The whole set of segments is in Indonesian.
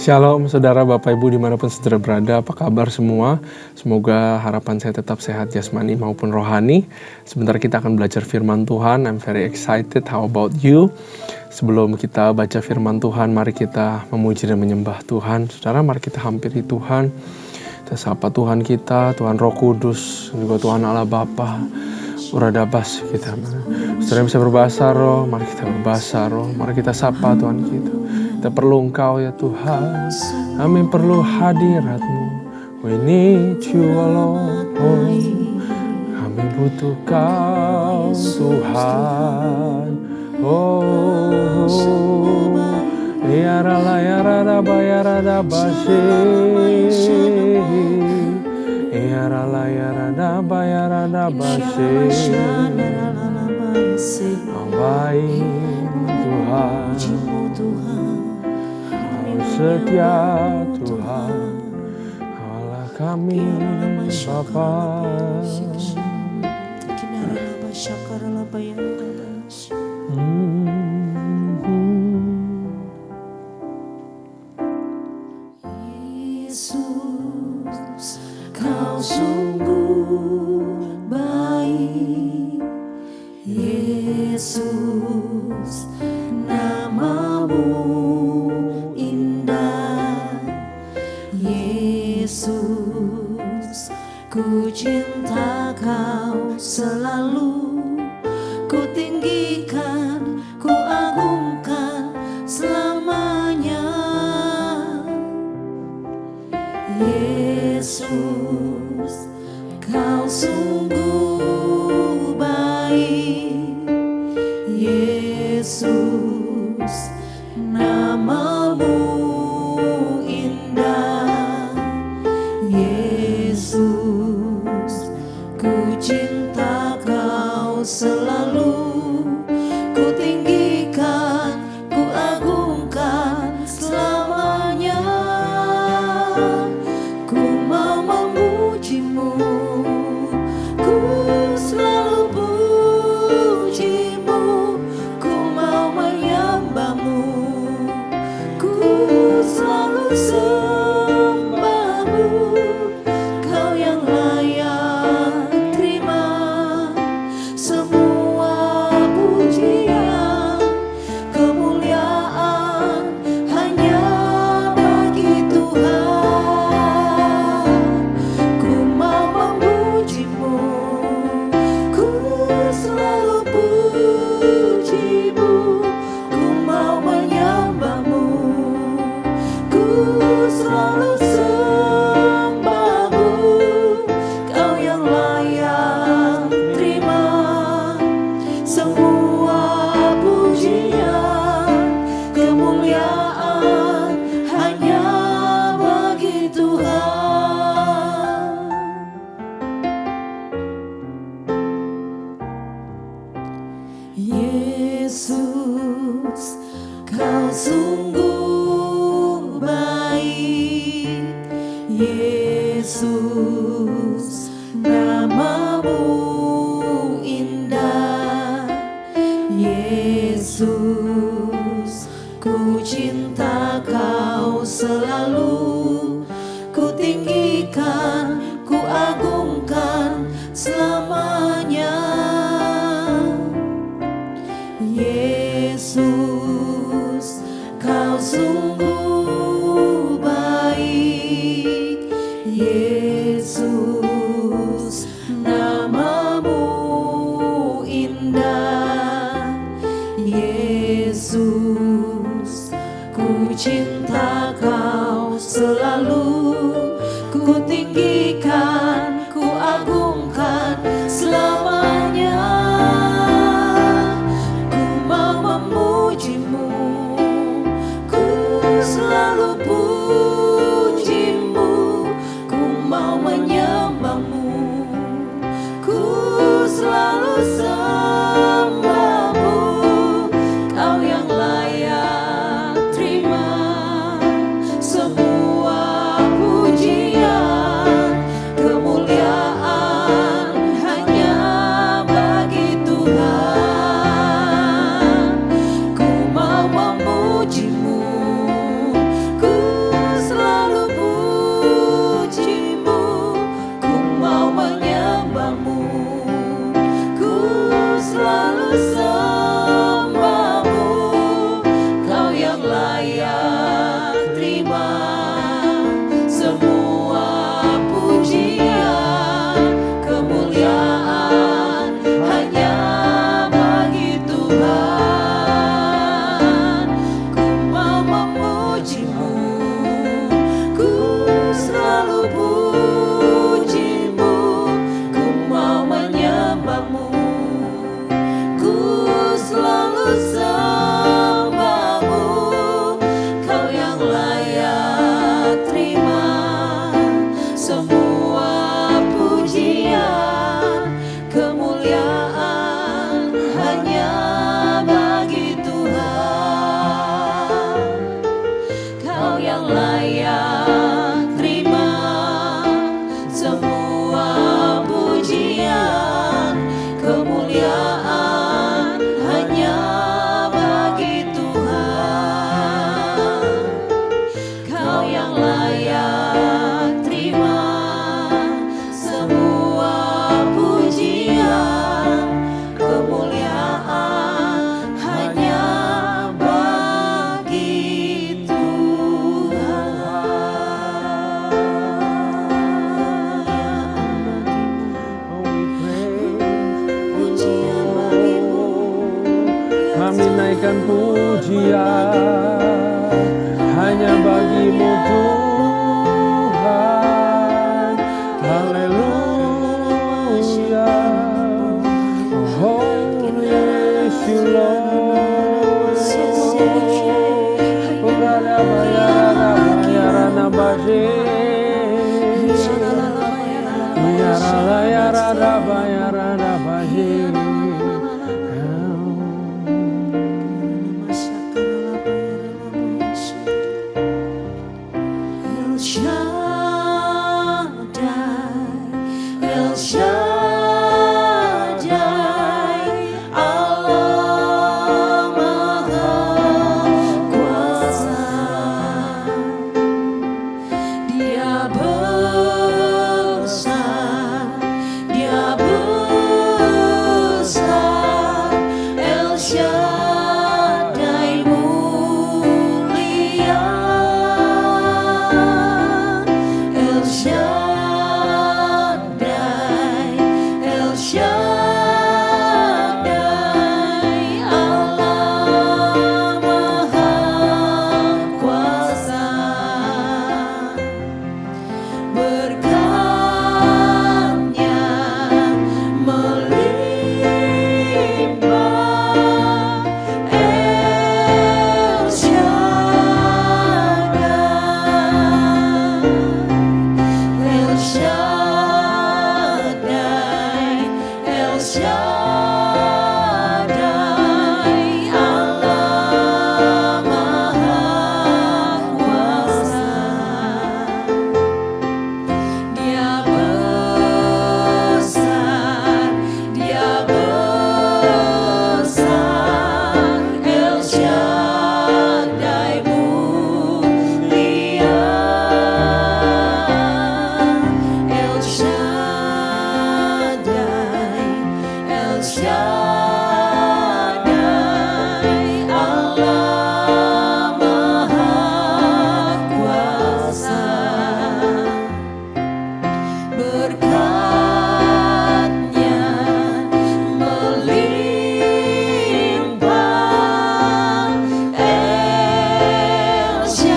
Shalom saudara Bapak Ibu dimanapun saudara berada, apa kabar semua? Semoga harapan saya tetap sehat jasmani maupun rohani. Sebentar kita akan belajar firman Tuhan, I'm very excited, how about you? Sebelum kita baca firman Tuhan, mari kita memuji dan menyembah Tuhan. Saudara, mari kita hampiri Tuhan. Kita sapa Tuhan kita, Tuhan Roh Kudus, juga Tuhan Allah Bapa. Uradabas kita. Saudara bisa berbahasa roh, mari kita berbahasa roh, mari kita sapa Tuhan kita. Kita perlu Engkau ya Tuhan, kami perlu hadirat-Mu. We need you alone, kami butuh Kau Tuhan. Oh, ya rala ya rada bayarada basi, ya rala ya rada bayarada basi. Kau baik Tuhan, setia Tuhan, Allah kami Bapa. Yesus, Kau sungguh baik. Yesus, nama-Mu Yesus, ku cinta Kau selalu, ku tinggikan, ku agungkan selamanya. Yesus, Kau sungguh baik. Yesus, nama-Mu Yesus, ku cinta Kau selalu, ku tinggikan, ku agungkan selamanya. Ku mau memuji-Mu, ku selalu puji-Mu, ku mau menyembah-Mu, ku selalu Yesus, Kau sungguh baik. Yesus, nama-Mu indah. Yesus, ku cinta Kau selalu, ku tinggikan, ku agungkan selamanya. Yesus, Kau sungguh baik. Yesus, nama-Mu indah. Yesus, ku cinta Kau selalu, ku tinggikan, ku agungkan selamanya. Selalu puji-Mu, ku mau menyembah-Mu, ku selalu sembah-Mu. Kau yang layak terima semua pujian, hanya bagimu Tuhan. Haleluya. Oh yes you Lord. Urada bayarana baje. Yarada bayarana baje. El Shaddai, Allah Maha Kuasa. Dia besar, Dia besar. El Shaddai mulia. El Shaddai, El Shaddai, Allah Maha Kuasa. Berkat-Nya melimpah. El Shaddai, El Shaddai, El Shaddai, Allah Maha Kuasa. Dia besar, Dia besar. El Shaddai mulia. El Shaddai, El Shaddai, Allah Maha Kuasa. Berkat-Nya melimpah. El Shaddai.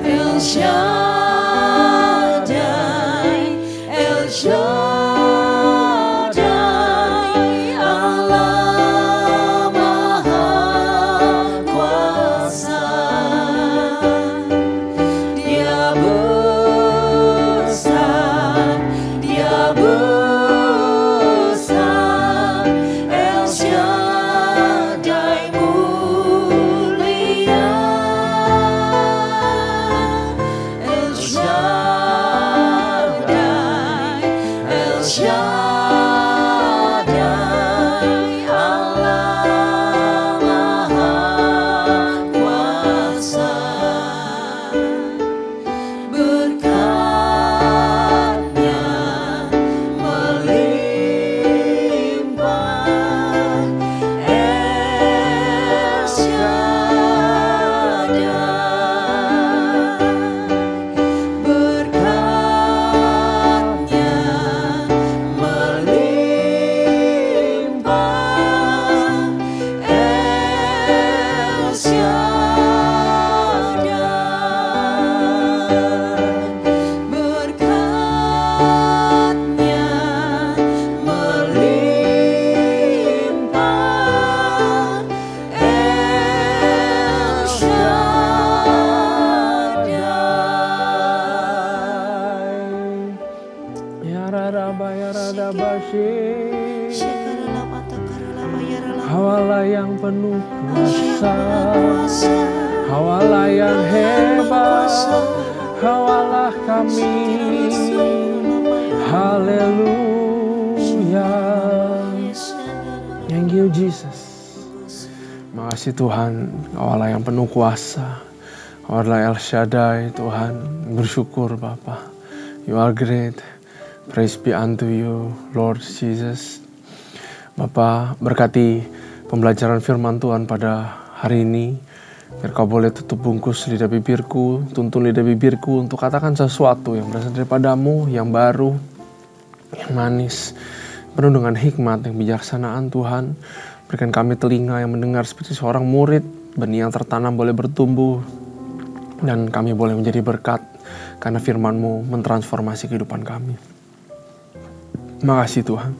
El Shaddai, El Shaddai, Allah Maha Kuasa. Dia besar, Dia besar. El Shaddai mulia. El Shaddai, El Shaddai, Allah Maha Kuasa. Berkat-Nya melimpah. El Shaddai. Berkat-Nya melimpah. El Shaddai. Berkat-Nya melimpah. El Shaddai. Yarada bayarada baje. Hawalah yang penuh kuasa, Hawalah yang hebat, Hawalah kami. Haleluya. Thank you Jesus. Makasih Tuhan, Hawalah yang penuh kuasa, Hawalah El Shaddai Tuhan. Bersyukur Bapa. You are great. Praise be unto you Lord Jesus. Bapa, berkati pembelajaran firman Tuhan pada hari ini. Biar kau boleh tutup bungkus lidah bibirku, tuntun lidah bibirku untuk katakan sesuatu yang berasal daripadamu, yang baru, yang manis, penuh dengan hikmat, yang bijaksanaan Tuhan. Berikan kami telinga yang mendengar seperti seorang murid, benih yang tertanam boleh bertumbuh, dan kami boleh menjadi berkat karena firman-Mu mentransformasi kehidupan kami. Makasih Tuhan.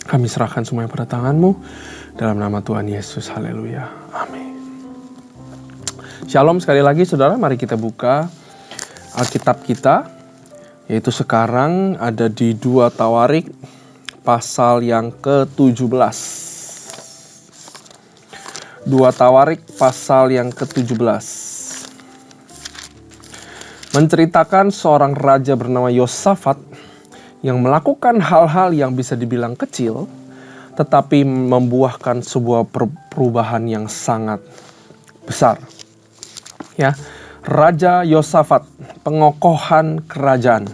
Kami serahkan semuanya pada tangan-Mu, dalam nama Tuhan Yesus, haleluya, amin. Shalom sekali lagi saudara, mari kita buka Alkitab kita, yaitu sekarang ada di 2 Tawarik pasal yang ke-17. 2 Tawarik pasal yang ke-17. Menceritakan seorang raja bernama Yosafat yang melakukan hal-hal yang bisa dibilang kecil, tetapi membuahkan sebuah perubahan yang sangat besar. Ya, Raja Yosafat, pengokohan kerajaan.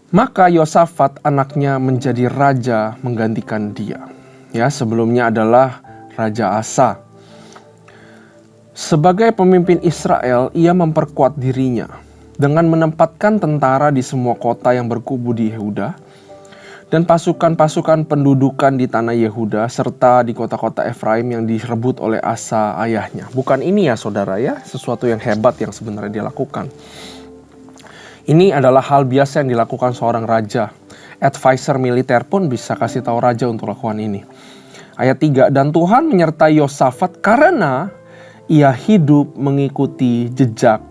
Maka Yosafat anaknya menjadi raja menggantikan dia. Ya, sebelumnya adalah Raja Asa. Sebagai pemimpin Israel, ia memperkuat dirinya dengan menempatkan tentara di semua kota yang berkubu di Yehuda dan pasukan-pasukan pendudukan di tanah Yehuda serta di kota-kota Efraim yang direbut oleh Asa ayahnya. Bukan ini ya saudara ya, sesuatu yang hebat yang sebenarnya dia lakukan. Ini adalah hal biasa yang dilakukan seorang raja. Advisor militer pun bisa kasih tahu raja untuk lakukan ini. Ayat 3, dan Tuhan menyertai Yosafat karena ia hidup mengikuti jejak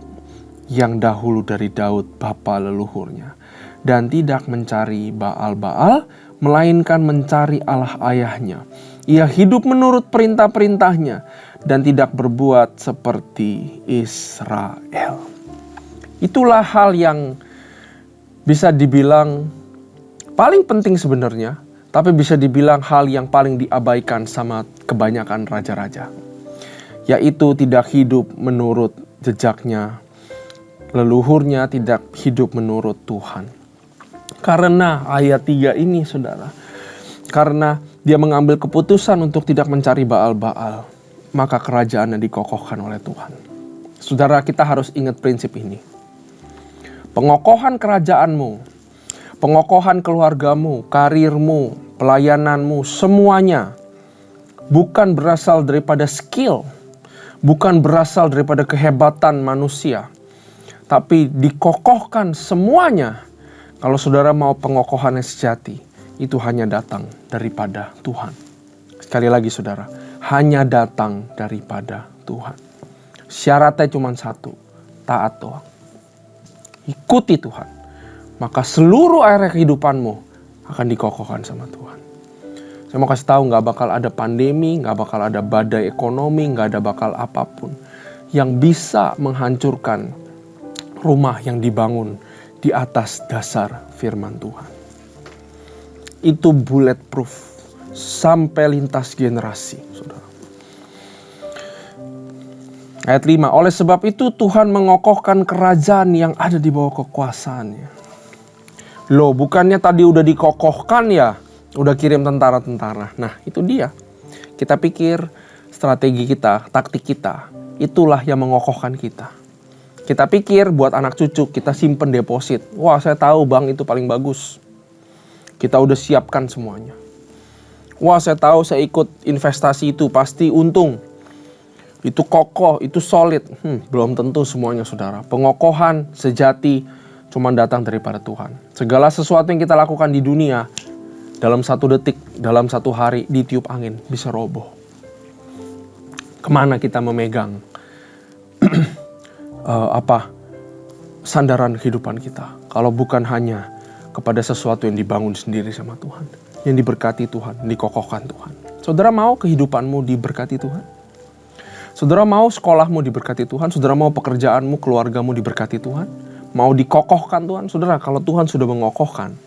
yang dahulu dari Daud bapa leluhurnya. Dan tidak mencari Baal-Baal, melainkan mencari Allah ayahnya. Ia hidup menurut perintah-perintahnya dan tidak berbuat seperti Israel. Itulah hal yang bisa dibilang paling penting sebenarnya, tapi bisa dibilang hal yang paling diabaikan sama kebanyakan raja-raja. Yaitu tidak hidup menurut jejaknya leluhurnya, tidak hidup menurut Tuhan. Karena ayat 3 ini saudara, karena dia mengambil keputusan untuk tidak mencari Baal-Baal, maka kerajaannya dikokohkan oleh Tuhan. Saudara, kita harus ingat prinsip ini. Pengokohan kerajaanmu, pengokohan keluargamu, karirmu, pelayananmu, semuanya bukan berasal daripada skill, bukan berasal daripada kehebatan manusia, tapi dikokohkan semuanya. Kalau saudara mau pengokohan yang sejati, itu hanya datang daripada Tuhan. Sekali lagi saudara, hanya datang daripada Tuhan. Syaratnya cuma satu, taat doang. Ikuti Tuhan. Maka seluruh area kehidupanmu akan dikokohkan sama Tuhan. Saya mau kasih tahu, gak bakal ada pandemi, gak bakal ada badai ekonomi, gak ada bakal apapun yang bisa menghancurkan rumah yang dibangun di atas dasar firman Tuhan. Itu bulletproof sampai lintas generasi, saudara. Ayat 5, oleh sebab itu Tuhan mengokohkan kerajaan yang ada di bawah kekuasaannya. Loh, bukannya tadi udah dikokohkan ya? Udah kirim tentara-tentara. Nah, itu dia. Kita pikir strategi kita, taktik kita, itulah yang mengokohkan kita. Kita pikir buat anak cucu kita simpen deposit. Wah, saya tahu bank itu paling bagus. Kita udah siapkan semuanya. Wah, saya tahu saya ikut investasi itu pasti untung. Itu kokoh, itu solid. Belum tentu semuanya saudara. Pengokohan sejati cuma datang daripada Tuhan. Segala sesuatu yang kita lakukan di dunia, dalam 1 detik, dalam 1 hari ditiup angin bisa roboh. Kemana kita memegang sandaran kehidupan kita kalau bukan hanya kepada sesuatu yang dibangun sendiri sama Tuhan, yang diberkati Tuhan, dikokohkan Tuhan. Saudara mau kehidupanmu diberkati Tuhan? Saudara mau sekolahmu diberkati Tuhan? Saudara mau pekerjaanmu, keluargamu diberkati Tuhan? Mau dikokohkan Tuhan? Saudara, kalau Tuhan sudah mengokohkan,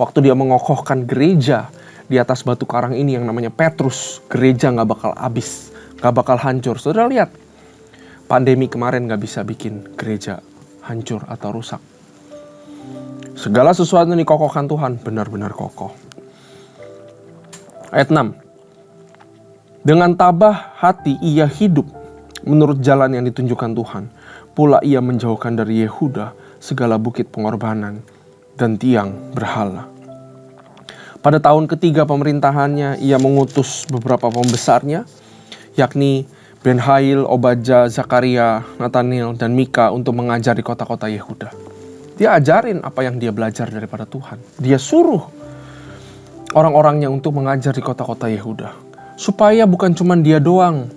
waktu dia mengokohkan gereja di atas batu karang ini yang namanya Petrus, gereja gak bakal habis, gak bakal hancur. Saudara lihat, pandemi kemarin gak bisa bikin gereja hancur atau rusak. Segala sesuatu yang dikokohkan Tuhan benar-benar kokoh. Ayat 6. Dengan tabah hati ia hidup menurut jalan yang ditunjukkan Tuhan. Pula ia menjauhkan dari Yehuda segala bukit pengorbanan dan tiang berhala. Pada tahun ketiga pemerintahannya, ia mengutus beberapa pembesarnya, yakni Ben-Hail, Obadja, Zakaria, Nathaniel, dan Mika untuk mengajar di kota-kota Yehuda. Dia ajarin apa yang dia belajar daripada Tuhan. Dia suruh orang-orangnya untuk mengajar di kota-kota Yehuda. Supaya bukan cuma dia doang,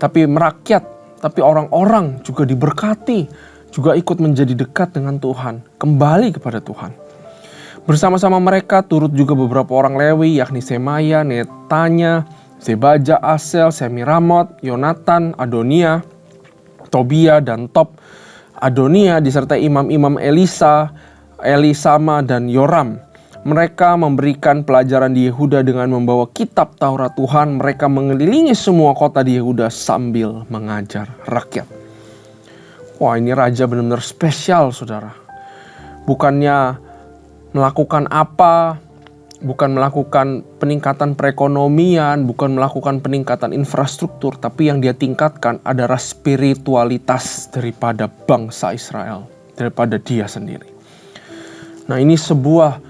tapi merakyat, tapi orang-orang juga diberkati, juga ikut menjadi dekat dengan Tuhan, kembali kepada Tuhan. Bersama-sama mereka turut juga beberapa orang Lewi, yakni Semaya, Netanya, Zebaja, Asel, Semiramot, Yonatan, Adonia, Tobia, dan Top. Adonia disertai imam-imam Elisa, Elisama, dan Yoram. Mereka memberikan pelajaran di Yehuda dengan membawa kitab Taurat Tuhan. Mereka mengelilingi semua kota di Yehuda sambil mengajar rakyat. Wah, ini raja benar-benar spesial, saudara. Bukannya melakukan apa, bukan melakukan peningkatan perekonomian, bukan melakukan peningkatan infrastruktur, tapi yang dia tingkatkan adalah spiritualitas daripada bangsa Israel, daripada dia sendiri. Nah, ini sebuah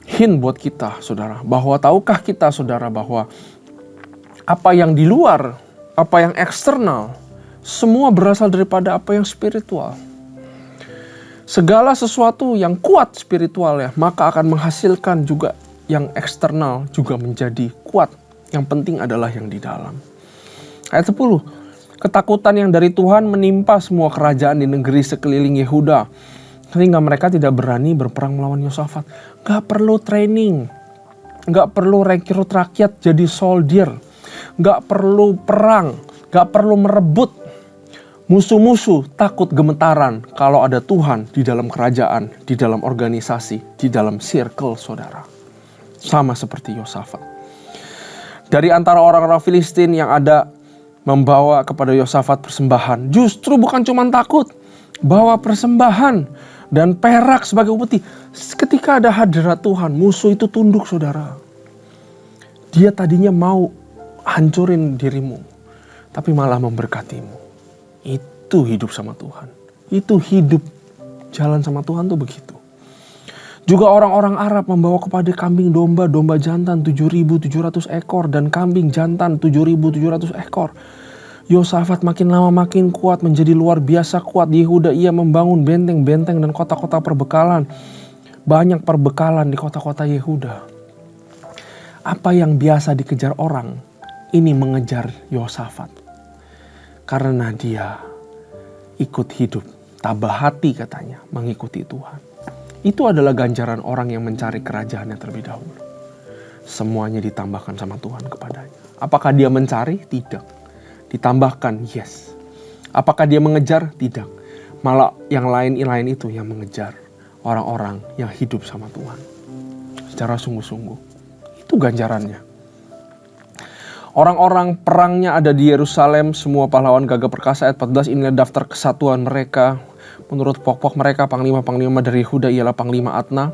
hint buat kita, saudara, bahwa tahukah kita, saudara, bahwa apa yang di luar, apa yang eksternal, semua berasal daripada apa yang spiritual. Segala sesuatu yang kuat spiritualnya, maka akan menghasilkan juga yang eksternal juga menjadi kuat. Yang penting adalah yang di dalam. Ayat 10. Ketakutan yang dari Tuhan menimpa semua kerajaan di negeri sekeliling Yehuda, sehingga mereka tidak berani berperang melawan Yosafat. Gak perlu training, gak perlu rekrut rakyat jadi soldier, gak perlu perang, gak perlu merebut. Musuh-musuh takut gemetaran kalau ada Tuhan di dalam kerajaan, di dalam organisasi, di dalam circle, saudara. Sama seperti Yosafat. Dari antara orang-orang Filistin yang ada membawa kepada Yosafat persembahan, justru bukan cuma takut, bawa persembahan dan perak sebagai upeti. Ketika ada hadirat Tuhan, musuh itu tunduk, saudara. Dia tadinya mau hancurin dirimu, tapi malah memberkatimu. Itu hidup sama Tuhan. Itu hidup jalan sama Tuhan tuh begitu. Juga orang-orang Arab membawa kepada kambing domba jantan 7.700 ekor dan kambing jantan 7.700 ekor. Yosafat makin lama makin kuat, menjadi luar biasa kuat. Di Yehuda ia membangun benteng-benteng dan kota-kota perbekalan. Banyak perbekalan di kota-kota Yehuda. Apa yang biasa dikejar orang, ini mengejar Yosafat. Karena dia ikut hidup, tabah hati katanya, mengikuti Tuhan. Itu adalah ganjaran orang yang mencari kerajaannya terlebih dahulu. Semuanya ditambahkan sama Tuhan kepadanya. Apakah dia mencari? Tidak. Ditambahkan? Yes. Apakah dia mengejar? Tidak. Malah yang lain itu yang mengejar orang-orang yang hidup sama Tuhan secara sungguh-sungguh. Itu ganjarannya. Orang-orang perangnya ada di Yerusalem, semua pahlawan gagah perkasa. Ayat 14, inilah daftar kesatuan mereka. Menurut pokok mereka, panglima-panglima dari Yehuda ialah Panglima Atna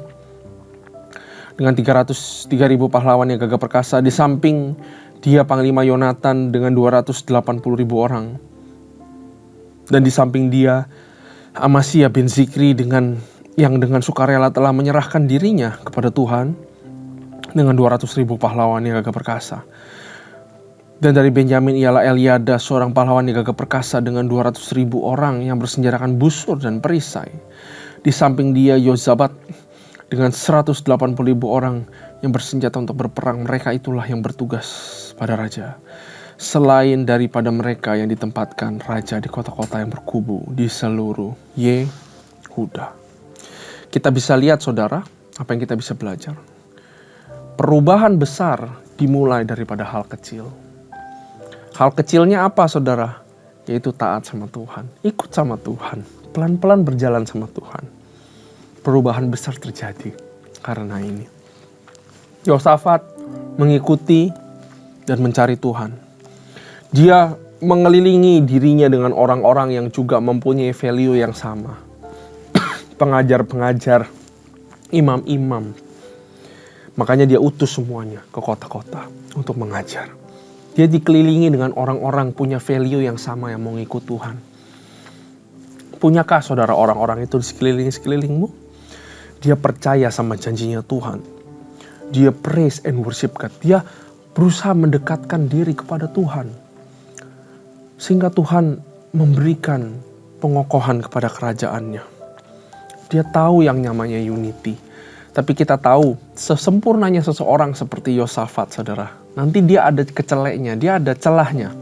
dengan 303.000 pahlawan yang gagah perkasa. Di samping dia Panglima Yonatan dengan 280.000 orang. Dan di samping dia Amasya bin Zikri dengan sukarela telah menyerahkan dirinya kepada Tuhan dengan 200.000 pahlawan yang gagah perkasa. Dan dari Benyamin ialah Eliada, seorang pahlawan yang gagah perkasa dengan 200.000 orang yang bersenjatakan busur dan perisai. Di samping dia Yozabat dengan 180.000 orang yang bersenjata untuk berperang. Mereka itulah yang bertugas pada raja. Selain daripada mereka yang ditempatkan raja di kota-kota yang berkubu di seluruh Yehuda. Kita bisa lihat, saudara, apa yang kita bisa belajar. Perubahan besar dimulai daripada hal kecil. Hal kecilnya apa, saudara? Yaitu taat sama Tuhan. Ikut sama Tuhan. Pelan-pelan berjalan sama Tuhan. Perubahan besar terjadi karena ini. Yosafat mengikuti dan mencari Tuhan. Dia mengelilingi dirinya dengan orang-orang yang juga mempunyai value yang sama. Pengajar-pengajar, imam-imam. Makanya dia utus semuanya ke kota-kota untuk mengajar. Dia dikelilingi dengan orang-orang punya value yang sama yang mau ngikut Tuhan. Punyakah saudara orang-orang itu di sekelilingmu? Dia percaya sama janjinya Tuhan. Dia praise and worship God. Dia berusaha mendekatkan diri kepada Tuhan. Sehingga Tuhan memberikan pengokohan kepada kerajaannya. Dia tahu yang namanya unity. Tapi kita tahu sesempurnanya seseorang seperti Yosafat, saudara. Nanti dia ada keceleknya, dia ada celahnya.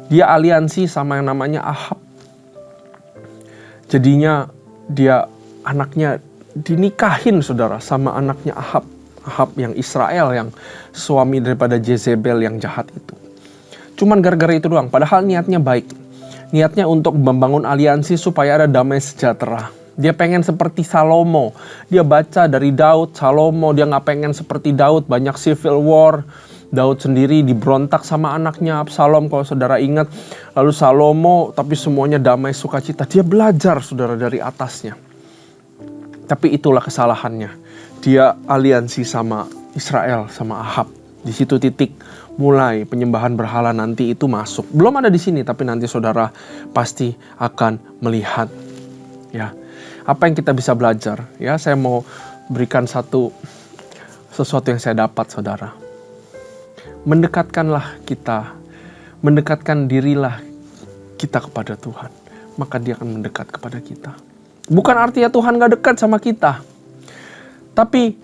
Dia aliansi sama yang namanya Ahab. Jadinya dia anaknya dinikahin, saudara, sama anaknya Ahab. Ahab yang Israel, yang suami daripada Jezebel yang jahat itu. Cuman gara-gara itu doang, padahal niatnya baik. Niatnya untuk membangun aliansi supaya ada damai sejahtera. Dia pengen seperti Salomo. Dia baca dari Daud, Salomo, dia gak pengen seperti Daud, banyak civil war. Daud sendiri diberontak sama anaknya Absalom, kalau saudara ingat. Lalu Salomo, tapi semuanya damai sukacita. Dia belajar, saudara, dari atasnya. Tapi itulah kesalahannya. Dia aliansi sama Israel, sama Ahab. Di situ titik mulai penyembahan berhala nanti itu masuk. Belum ada di sini, tapi nanti saudara pasti akan melihat. Ya, apa yang kita bisa belajar? Ya, saya mau berikan sesuatu yang saya dapat, saudara. Mendekatkanlah kita, mendekatkan dirilah kita kepada Tuhan, maka Dia akan mendekat kepada kita. Bukan artinya Tuhan gak dekat sama kita, tapi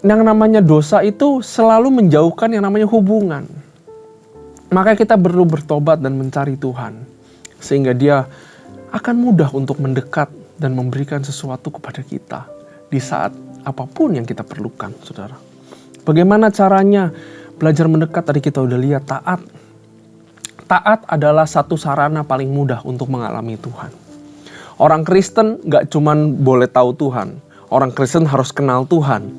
yang namanya dosa itu selalu menjauhkan yang namanya hubungan. Maka kita perlu bertobat dan mencari Tuhan, sehingga Dia akan mudah untuk mendekat dan memberikan sesuatu kepada kita di saat apapun yang kita perlukan, saudara. Bagaimana caranya belajar mendekat? Tadi kita udah lihat, taat. Taat adalah satu sarana paling mudah untuk mengalami Tuhan. Orang Kristen gak cuman boleh tahu Tuhan. Orang Kristen harus kenal Tuhan.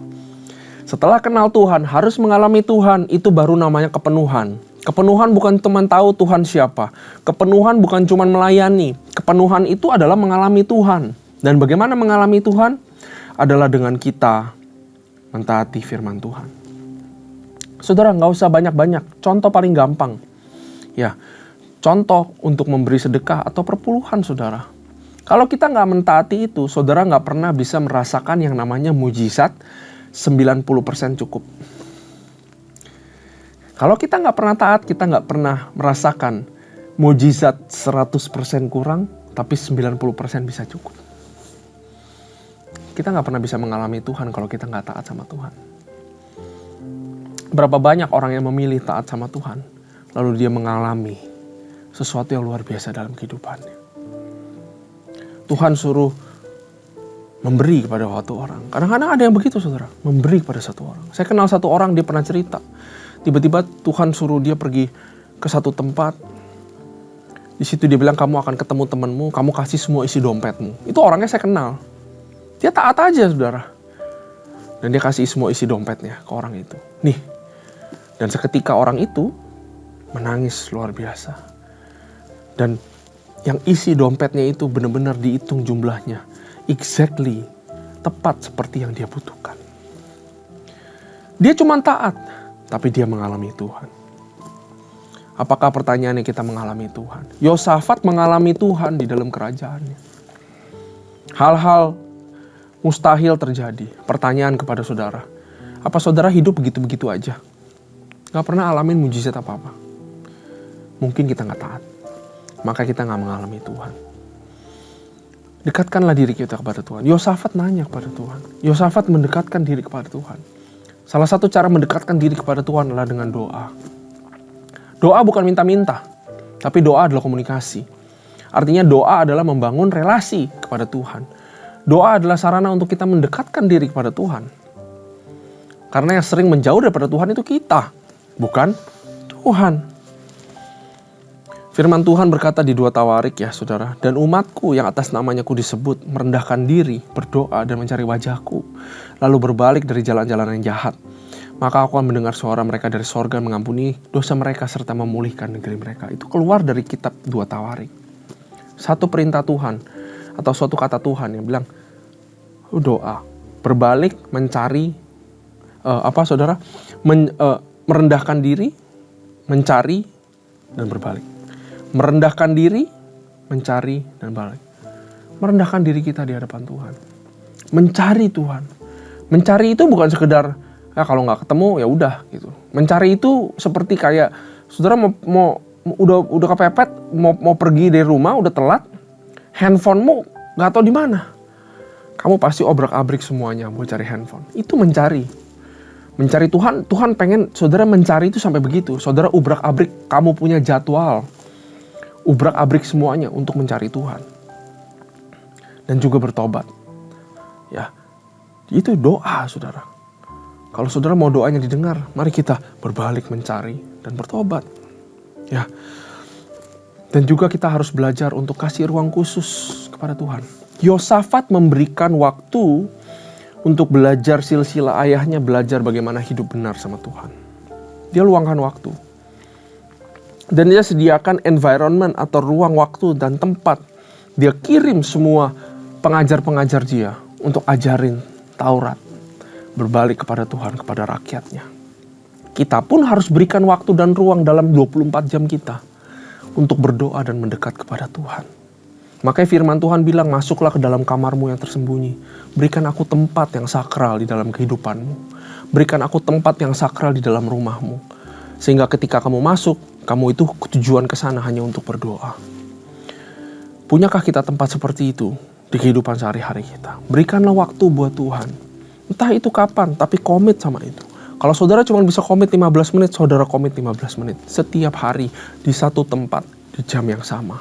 Setelah kenal Tuhan, harus mengalami Tuhan. Itu baru namanya kepenuhan. Kepenuhan bukan cuma tahu Tuhan siapa. Kepenuhan bukan cuma melayani. Kepenuhan itu adalah mengalami Tuhan. Dan bagaimana mengalami Tuhan? Adalah dengan kita mentaati firman Tuhan. Saudara, gak usah banyak-banyak. Contoh paling gampang. Ya, contoh untuk memberi sedekah atau perpuluhan, saudara. Kalau kita gak mentaati itu, saudara gak pernah bisa merasakan yang namanya mujizat 90% cukup. Kalau kita gak pernah taat, kita gak pernah merasakan mujizat 100% kurang, tapi 90% bisa cukup. Kita gak pernah bisa mengalami Tuhan kalau kita gak taat sama Tuhan. Berapa banyak orang yang memilih taat sama Tuhan, lalu dia mengalami sesuatu yang luar biasa dalam kehidupannya. Tuhan suruh memberi kepada satu orang. Kadang-kadang ada yang begitu, saudara. Memberi kepada satu orang. Saya kenal satu orang, dia pernah cerita. Tiba-tiba Tuhan suruh dia pergi ke satu tempat. Di situ dia bilang, kamu akan ketemu temanmu, kamu kasih semua isi dompetmu. Itu orangnya saya kenal. Dia taat aja, saudara. Dan dia kasih semua isi dompetnya ke orang itu. Nih. Dan seketika orang itu menangis luar biasa. Dan yang isi dompetnya itu benar-benar dihitung jumlahnya. Exactly. Tepat seperti yang dia butuhkan. Dia cuma taat. Tapi dia mengalami Tuhan. Apakah pertanyaannya kita mengalami Tuhan? Yosafat mengalami Tuhan di dalam kerajaannya. Hal-hal mustahil terjadi. Pertanyaan kepada saudara. Apa saudara hidup begitu-begitu aja? Gak pernah alamin mujizat apa-apa. Mungkin kita gak taat. Maka kita gak mengalami Tuhan. Dekatkanlah diri kita kepada Tuhan. Yosafat nanya kepada Tuhan. Yosafat mendekatkan diri kepada Tuhan. Salah satu cara mendekatkan diri kepada Tuhan adalah dengan doa. Doa bukan minta-minta. Tapi doa adalah komunikasi. Artinya doa adalah membangun relasi kepada Tuhan. Doa adalah sarana untuk kita mendekatkan diri kepada Tuhan. Karena yang sering menjauh daripada Tuhan itu kita. Bukan Tuhan. Firman Tuhan berkata di 2 Tawarik ya saudara. Dan umatku yang atas namanya ku disebut merendahkan diri, berdoa dan mencari wajahku. Lalu berbalik dari jalan-jalan yang jahat. Maka aku akan mendengar suara mereka dari sorga mengampuni dosa mereka serta memulihkan negeri mereka. Itu keluar dari kitab 2 Tawarik. Satu perintah Tuhan atau suatu kata Tuhan yang bilang doa. Berbalik mencari merendahkan diri, mencari, dan berbalik. Merendahkan diri, mencari, dan balik. Merendahkan diri kita di hadapan Tuhan. Mencari Tuhan. Mencari itu bukan sekedar kalau nggak ketemu ya udah gitu. Mencari itu seperti kayak saudara udah kepepet, mau pergi dari rumah, udah telat, handphonemu nggak tahu di mana. Kamu pasti obrak-abrik semuanya buat cari handphone. Itu mencari. Mencari Tuhan, Tuhan pengen saudara mencari itu sampai begitu. Saudara ubrak-abrik, kamu punya jadwal. Ubrak-abrik semuanya untuk mencari Tuhan. Dan juga bertobat. Ya, itu doa saudara. Kalau saudara mau doanya didengar, mari kita berbalik mencari dan bertobat. Ya. Dan juga kita harus belajar untuk kasih ruang khusus kepada Tuhan. Yosafat memberikan waktu untuk belajar silsilah ayahnya, belajar bagaimana hidup benar sama Tuhan. Dia luangkan waktu. Dan dia sediakan environment atau ruang waktu dan tempat. Dia kirim semua pengajar-pengajar dia untuk ajarin Taurat. Berbalik kepada Tuhan, kepada rakyatnya. Kita pun harus berikan waktu dan ruang dalam 24 jam kita untuk berdoa dan mendekat kepada Tuhan. Makanya firman Tuhan bilang, masuklah ke dalam kamarmu yang tersembunyi. Berikan aku tempat yang sakral di dalam kehidupanmu. Berikan aku tempat yang sakral di dalam rumahmu. Sehingga ketika kamu masuk, kamu itu tujuan ke sana hanya untuk berdoa. Punyakah kita tempat seperti itu di kehidupan sehari-hari kita? Berikanlah waktu buat Tuhan. Entah itu kapan, tapi komit sama itu. Kalau saudara cuma bisa komit 15 menit, saudara komit 15 menit. Setiap hari, di satu tempat, di jam yang sama.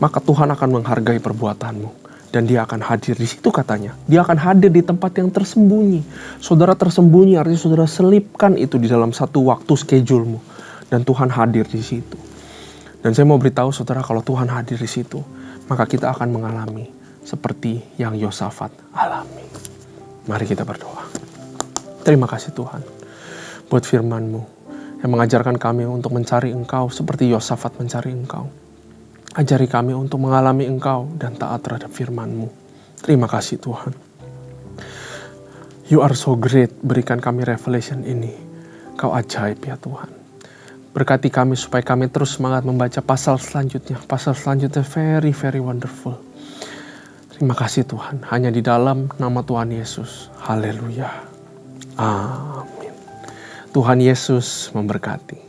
Maka Tuhan akan menghargai perbuatanmu. Dan dia akan hadir di situ katanya. Dia akan hadir di tempat yang tersembunyi. Saudara tersembunyi artinya saudara selipkan itu di dalam satu waktu schedule-mu. Dan Tuhan hadir di situ. Dan saya mau beritahu saudara, kalau Tuhan hadir di situ, maka kita akan mengalami seperti yang Yosafat alami. Mari kita berdoa. Terima kasih Tuhan buat firman-Mu yang mengajarkan kami untuk mencari Engkau seperti Yosafat mencari Engkau. Ajari kami untuk mengalami Engkau dan taat terhadap firman-Mu. Terima kasih Tuhan. You are so great. Berikan kami revelation ini. Kau ajaib ya Tuhan. Berkati kami supaya kami terus semangat membaca pasal selanjutnya. Pasal selanjutnya very, very wonderful. Terima kasih Tuhan. Hanya di dalam nama Tuhan Yesus. Haleluya. Amin. Tuhan Yesus memberkati.